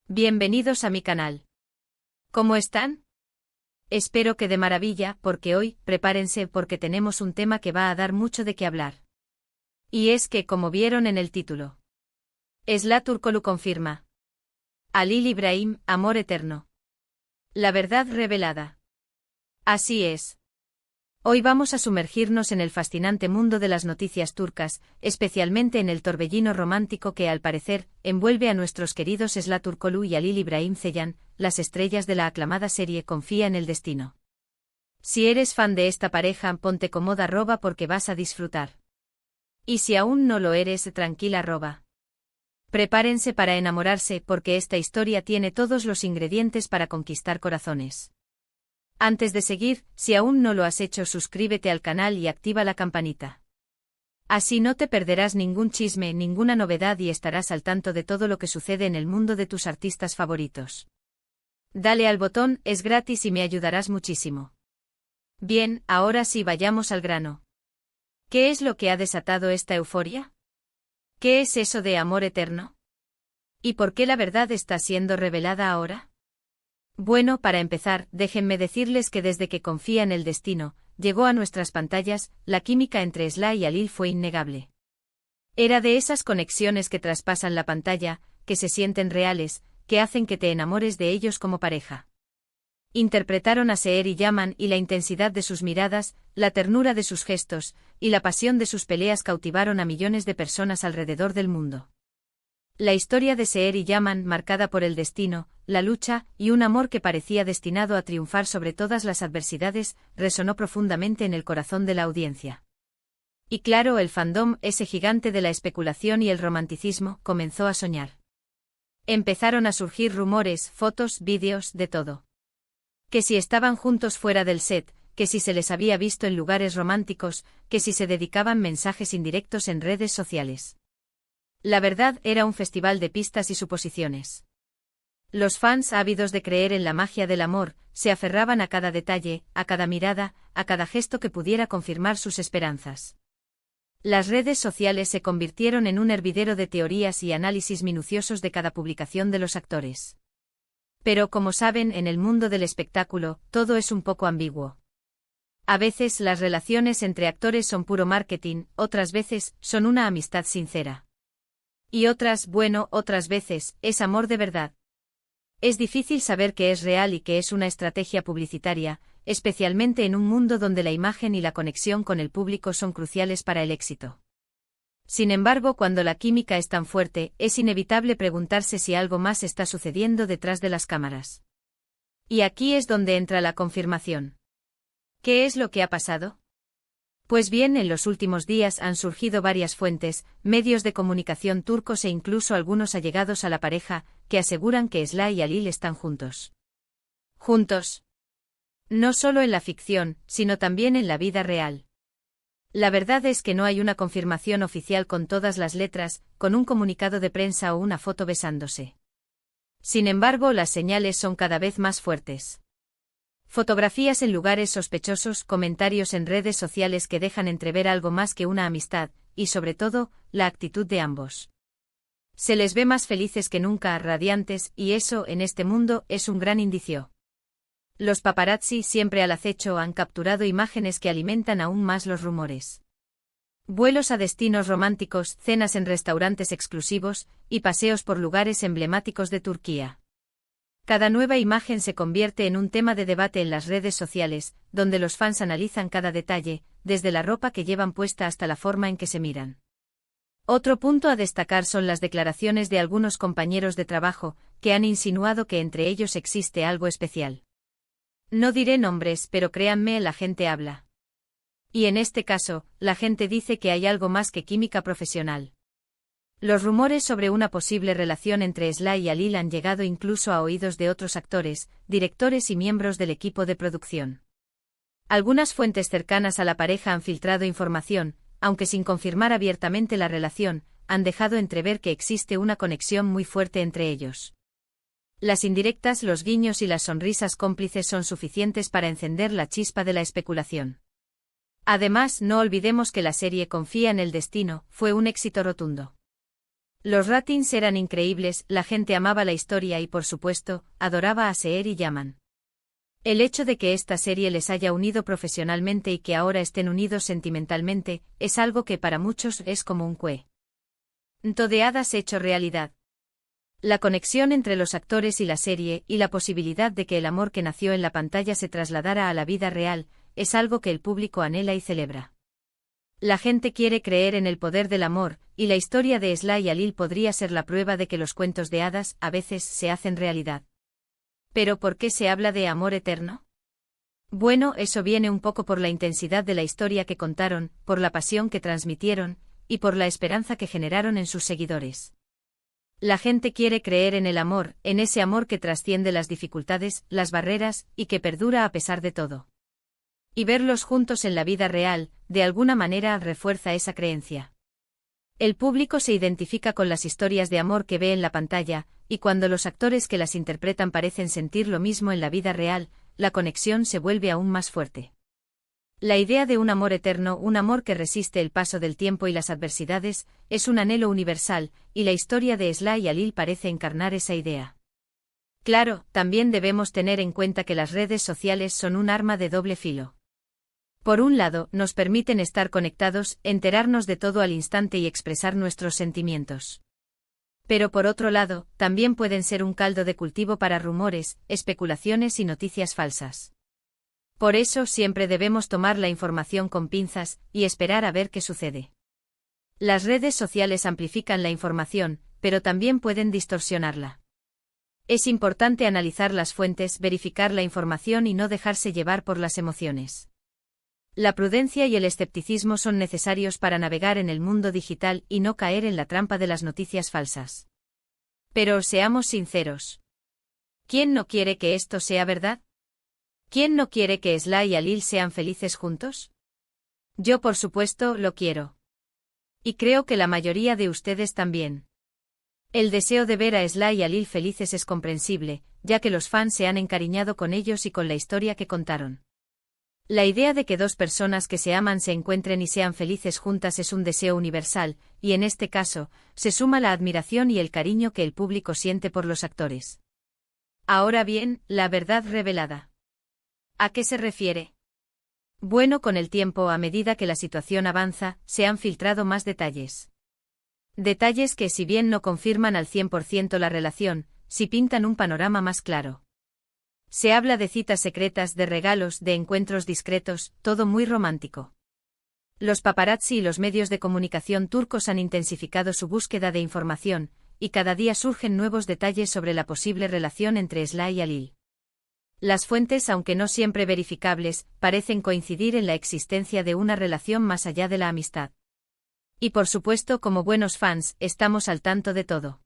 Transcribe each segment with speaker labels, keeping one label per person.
Speaker 1: Bienvenidos a mi canal. ¿Cómo están? Espero que de maravilla, porque hoy, prepárense porque tenemos un tema que va a dar mucho de qué hablar. Y es que, como vieron en el título, Esla Turkoglu confirma. Halil İbrahim, amor eterno. La verdad revelada. Así es. Hoy vamos a sumergirnos en el fascinante mundo de las noticias turcas, especialmente en el torbellino romántico que, al parecer, envuelve a nuestros queridos Esla Turkoglu y Halil İbrahim Ceylan, las estrellas de la aclamada serie Confía en el destino. Si eres fan de esta pareja, ponte cómoda porque vas a disfrutar. Y si aún no lo eres, tranquila Prepárense para enamorarse porque esta historia tiene todos los ingredientes para conquistar corazones. Antes de seguir, si aún no lo has hecho, suscríbete al canal y activa la campanita. Así no te perderás ningún chisme, ninguna novedad y estarás al tanto de todo lo que sucede en el mundo de tus artistas favoritos. Dale al botón, es gratis y me ayudarás muchísimo. Bien, ahora sí vayamos al grano. ¿Qué es lo que ha desatado esta euforia? ¿Qué es eso de amor eterno? ¿Y por qué la verdad está siendo revelada ahora? Bueno, para empezar, déjenme decirles que desde que Confía en el destino llegó a nuestras pantallas, la química entre Esla y Halil fue innegable. Era de esas conexiones que traspasan la pantalla, que se sienten reales, que hacen que te enamores de ellos como pareja. Interpretaron a Seher y Yaman y la intensidad de sus miradas, la ternura de sus gestos, y la pasión de sus peleas cautivaron a millones de personas alrededor del mundo. La historia de Seher y Yaman, marcada por el destino, la lucha y un amor que parecía destinado a triunfar sobre todas las adversidades, resonó profundamente en el corazón de la audiencia. Y claro, el fandom, ese gigante de la especulación y el romanticismo, comenzó a soñar. Empezaron a surgir rumores, fotos, vídeos, de todo. Que si estaban juntos fuera del set, que si se les había visto en lugares románticos, que si se dedicaban mensajes indirectos en redes sociales. La verdad era un festival de pistas y suposiciones. Los fans, ávidos de creer en la magia del amor, se aferraban a cada detalle, a cada mirada, a cada gesto que pudiera confirmar sus esperanzas. Las redes sociales se convirtieron en un hervidero de teorías y análisis minuciosos de cada publicación de los actores. Pero como saben, en el mundo del espectáculo, todo es un poco ambiguo. A veces las relaciones entre actores son puro marketing, otras veces son una amistad sincera. Y otras veces, es amor de verdad. Es difícil saber qué es real y qué es una estrategia publicitaria, especialmente en un mundo donde la imagen y la conexión con el público son cruciales para el éxito. Sin embargo, cuando la química es tan fuerte, es inevitable preguntarse si algo más está sucediendo detrás de las cámaras. Y aquí es donde entra la confirmación. ¿Qué es lo que ha pasado? Pues bien, en los últimos días han surgido varias fuentes, medios de comunicación turcos e incluso algunos allegados a la pareja, que aseguran que Esla y Halil están juntos. ¿Juntos? No solo en la ficción, sino también en la vida real. La verdad es que no hay una confirmación oficial con todas las letras, con un comunicado de prensa o una foto besándose. Sin embargo, las señales son cada vez más fuertes. Fotografías en lugares sospechosos, comentarios en redes sociales que dejan entrever algo más que una amistad, y sobre todo, la actitud de ambos. Se les ve más felices que nunca, radiantes, y eso, en este mundo, es un gran indicio. Los paparazzi, siempre al acecho, han capturado imágenes que alimentan aún más los rumores. Vuelos a destinos románticos, cenas en restaurantes exclusivos, y paseos por lugares emblemáticos de Turquía. Cada nueva imagen se convierte en un tema de debate en las redes sociales, donde los fans analizan cada detalle, desde la ropa que llevan puesta hasta la forma en que se miran. Otro punto a destacar son las declaraciones de algunos compañeros de trabajo, que han insinuado que entre ellos existe algo especial. No diré nombres, pero créanme, la gente habla. Y en este caso, la gente dice que hay algo más que química profesional. Los rumores sobre una posible relación entre Esla y Halil han llegado incluso a oídos de otros actores, directores y miembros del equipo de producción. Algunas fuentes cercanas a la pareja han filtrado información, aunque sin confirmar abiertamente la relación, han dejado entrever que existe una conexión muy fuerte entre ellos. Las indirectas, los guiños y las sonrisas cómplices son suficientes para encender la chispa de la especulación. Además, no olvidemos que la serie Confía en el destino fue un éxito rotundo. Los ratings eran increíbles, la gente amaba la historia y por supuesto, adoraba a Seher y Yaman. El hecho de que esta serie les haya unido profesionalmente y que ahora estén unidos sentimentalmente, es algo que para muchos es como un cuento de hadas hecho realidad. La conexión entre los actores y la serie, y la posibilidad de que el amor que nació en la pantalla se trasladara a la vida real, es algo que el público anhela y celebra. La gente quiere creer en el poder del amor, y la historia de Esla y Alil podría ser la prueba de que los cuentos de hadas a veces se hacen realidad. ¿Pero por qué se habla de amor eterno? Bueno, eso viene un poco por la intensidad de la historia que contaron, por la pasión que transmitieron, y por la esperanza que generaron en sus seguidores. La gente quiere creer en el amor, en ese amor que trasciende las dificultades, las barreras, y que perdura a pesar de todo. Y verlos juntos en la vida real, de alguna manera refuerza esa creencia. El público se identifica con las historias de amor que ve en la pantalla, y cuando los actores que las interpretan parecen sentir lo mismo en la vida real, la conexión se vuelve aún más fuerte. La idea de un amor eterno, un amor que resiste el paso del tiempo y las adversidades, es un anhelo universal, y la historia de Esla y Alil parece encarnar esa idea. Claro, también debemos tener en cuenta que las redes sociales son un arma de doble filo. Por un lado, nos permiten estar conectados, enterarnos de todo al instante y expresar nuestros sentimientos. Pero por otro lado, también pueden ser un caldo de cultivo para rumores, especulaciones y noticias falsas. Por eso siempre debemos tomar la información con pinzas, y esperar a ver qué sucede. Las redes sociales amplifican la información, pero también pueden distorsionarla. Es importante analizar las fuentes, verificar la información y no dejarse llevar por las emociones. La prudencia y el escepticismo son necesarios para navegar en el mundo digital y no caer en la trampa de las noticias falsas. Pero seamos sinceros. ¿Quién no quiere que esto sea verdad? ¿Quién no quiere que Esla y Alil sean felices juntos? Yo por supuesto lo quiero. Y creo que la mayoría de ustedes también. El deseo de ver a Esla y Alil felices es comprensible, ya que los fans se han encariñado con ellos y con la historia que contaron. La idea de que dos personas que se aman se encuentren y sean felices juntas es un deseo universal, y en este caso, se suma la admiración y el cariño que el público siente por los actores. Ahora bien, la verdad revelada. ¿A qué se refiere? Bueno, con el tiempo, a medida que la situación avanza, se han filtrado más detalles. Detalles que, si bien no confirman al 100% la relación, sí pintan un panorama más claro. Se habla de citas secretas, de regalos, de encuentros discretos, todo muy romántico. Los paparazzi y los medios de comunicación turcos han intensificado su búsqueda de información, y cada día surgen nuevos detalles sobre la posible relación entre Esla y Alil. Las fuentes, aunque no siempre verificables, parecen coincidir en la existencia de una relación más allá de la amistad. Y por supuesto, como buenos fans, estamos al tanto de todo.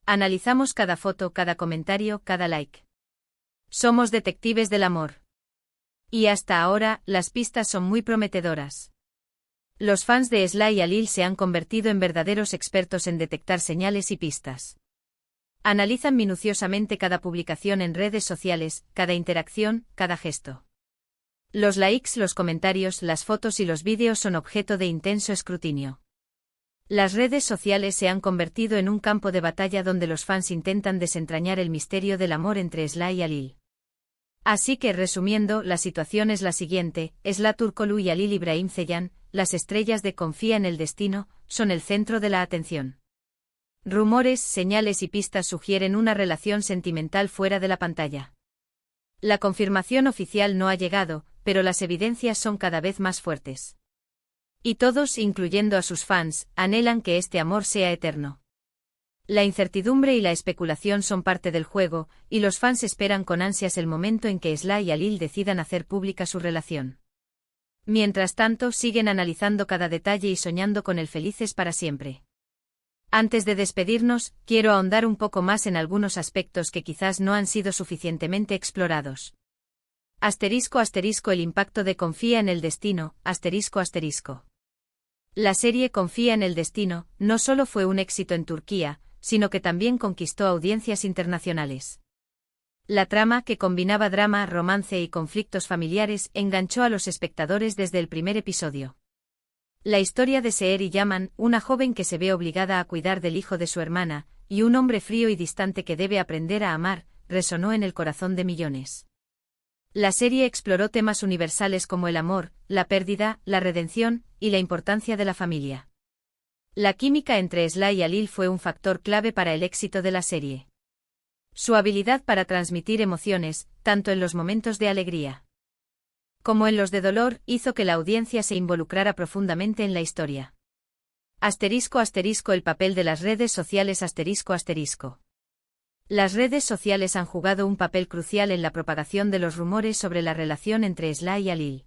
Speaker 1: Analizamos cada foto, cada comentario, cada like. Somos detectives del amor. Y hasta ahora, las pistas son muy prometedoras. Los fans de Esla y Alil se han convertido en verdaderos expertos en detectar señales y pistas. Analizan minuciosamente cada publicación en redes sociales, cada interacción, cada gesto. Los likes, los comentarios, las fotos y los vídeos son objeto de intenso escrutinio. Las redes sociales se han convertido en un campo de batalla donde los fans intentan desentrañar el misterio del amor entre Esla y Alil. Así que, resumiendo, la situación es la siguiente: Esla Turkoglu y Alil Ibrahim Ceylan, las estrellas de Confía en el Destino, son el centro de la atención. Rumores, señales y pistas sugieren una relación sentimental fuera de la pantalla. La confirmación oficial no ha llegado, pero las evidencias son cada vez más fuertes. Y todos, incluyendo a sus fans, anhelan que este amor sea eterno. La incertidumbre y la especulación son parte del juego, y los fans esperan con ansias el momento en que Esla y Alil decidan hacer pública su relación. Mientras tanto, siguen analizando cada detalle y soñando con el felices para siempre. Antes de despedirnos, quiero ahondar un poco más en algunos aspectos que quizás no han sido suficientemente explorados. El impacto de Confía en el Destino, La serie Confía en el Destino no solo fue un éxito en Turquía, sino que también conquistó audiencias internacionales. La trama, que combinaba drama, romance y conflictos familiares, enganchó a los espectadores desde el primer episodio. La historia de Seher y Yaman, una joven que se ve obligada a cuidar del hijo de su hermana, y un hombre frío y distante que debe aprender a amar, resonó en el corazón de millones. La serie exploró temas universales como el amor, la pérdida, la redención, y la importancia de la familia. La química entre Sly y Alil fue un factor clave para el éxito de la serie. Su habilidad para transmitir emociones, tanto en los momentos de alegría como en los de dolor, hizo que la audiencia se involucrara profundamente en la historia. El papel de las redes sociales Las redes sociales han jugado un papel crucial en la propagación de los rumores sobre la relación entre Sly y Alil.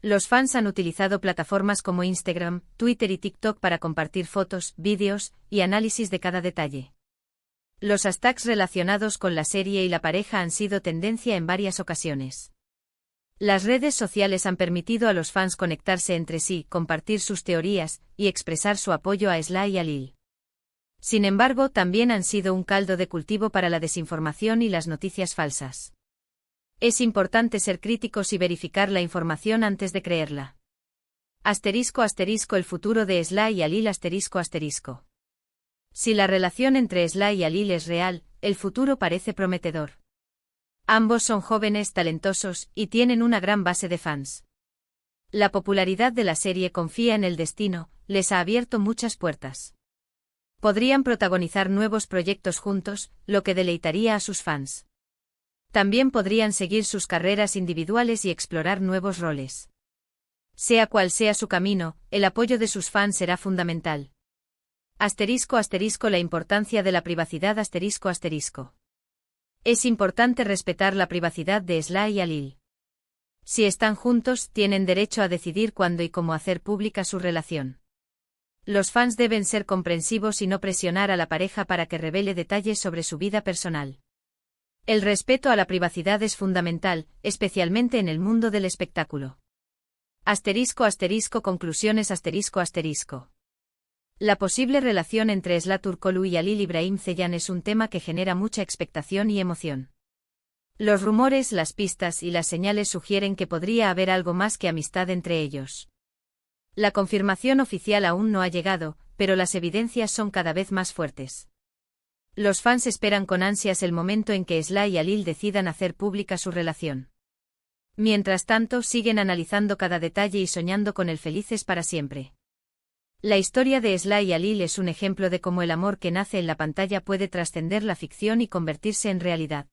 Speaker 1: Los fans han utilizado plataformas como Instagram, Twitter y TikTok para compartir fotos, vídeos y análisis de cada detalle. Los hashtags relacionados con la serie y la pareja han sido tendencia en varias ocasiones. Las redes sociales han permitido a los fans conectarse entre sí, compartir sus teorías y expresar su apoyo a Sly y Alil. Sin embargo, también han sido un caldo de cultivo para la desinformación y las noticias falsas. Es importante ser críticos y verificar la información antes de creerla. El futuro de Sly y Alil Si la relación entre Sly y Alil es real, el futuro parece prometedor. Ambos son jóvenes talentosos y tienen una gran base de fans. La popularidad de la serie confía en el destino, les ha abierto muchas puertas. Podrían protagonizar nuevos proyectos juntos, lo que deleitaría a sus fans. También podrían seguir sus carreras individuales y explorar nuevos roles. Sea cual sea su camino, el apoyo de sus fans será fundamental. La importancia de la privacidad Es importante respetar la privacidad de Sly y Alil. Si están juntos, tienen derecho a decidir cuándo y cómo hacer pública su relación. Los fans deben ser comprensivos y no presionar a la pareja para que revele detalles sobre su vida personal. El respeto a la privacidad es fundamental, especialmente en el mundo del espectáculo. Conclusiones. La posible relación entre Sly Turkoglu y Alil Ibrahim Ceylan es un tema que genera mucha expectación y emoción. Los rumores, las pistas y las señales sugieren que podría haber algo más que amistad entre ellos. La confirmación oficial aún no ha llegado, pero las evidencias son cada vez más fuertes. Los fans esperan con ansias el momento en que Sly y Alil decidan hacer pública su relación. Mientras tanto, siguen analizando cada detalle y soñando con el felices para siempre. La historia de Sly y Alil es un ejemplo de cómo el amor que nace en la pantalla puede trascender la ficción y convertirse en realidad.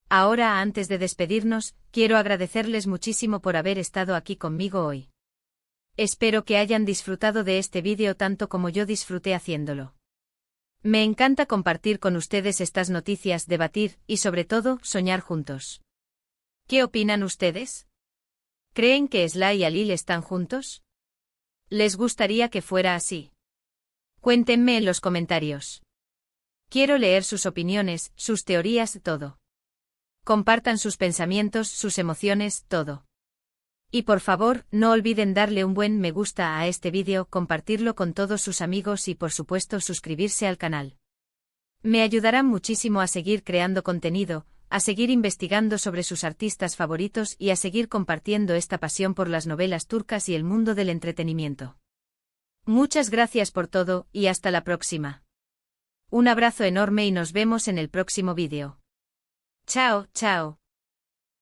Speaker 1: Ahora, antes de despedirnos, quiero agradecerles muchísimo por haber estado aquí conmigo hoy. Espero que hayan disfrutado de este vídeo tanto como yo disfruté haciéndolo. Me encanta compartir con ustedes estas noticias, debatir y sobre todo, soñar juntos. ¿Qué opinan ustedes? ¿Creen que Sly y Alil están juntos? ¿Les gustaría que fuera así? Cuéntenme en los comentarios. Quiero leer sus opiniones, sus teorías, todo. Compartan sus pensamientos, sus emociones, todo. Y por favor, no olviden darle un buen me gusta a este vídeo, compartirlo con todos sus amigos y por supuesto suscribirse al canal. Me ayudarán muchísimo a seguir creando contenido, a seguir investigando sobre sus artistas favoritos y a seguir compartiendo esta pasión por las novelas turcas y el mundo del entretenimiento. Muchas gracias por todo y hasta la próxima. Un abrazo enorme y nos vemos en el próximo vídeo. Chao, chao.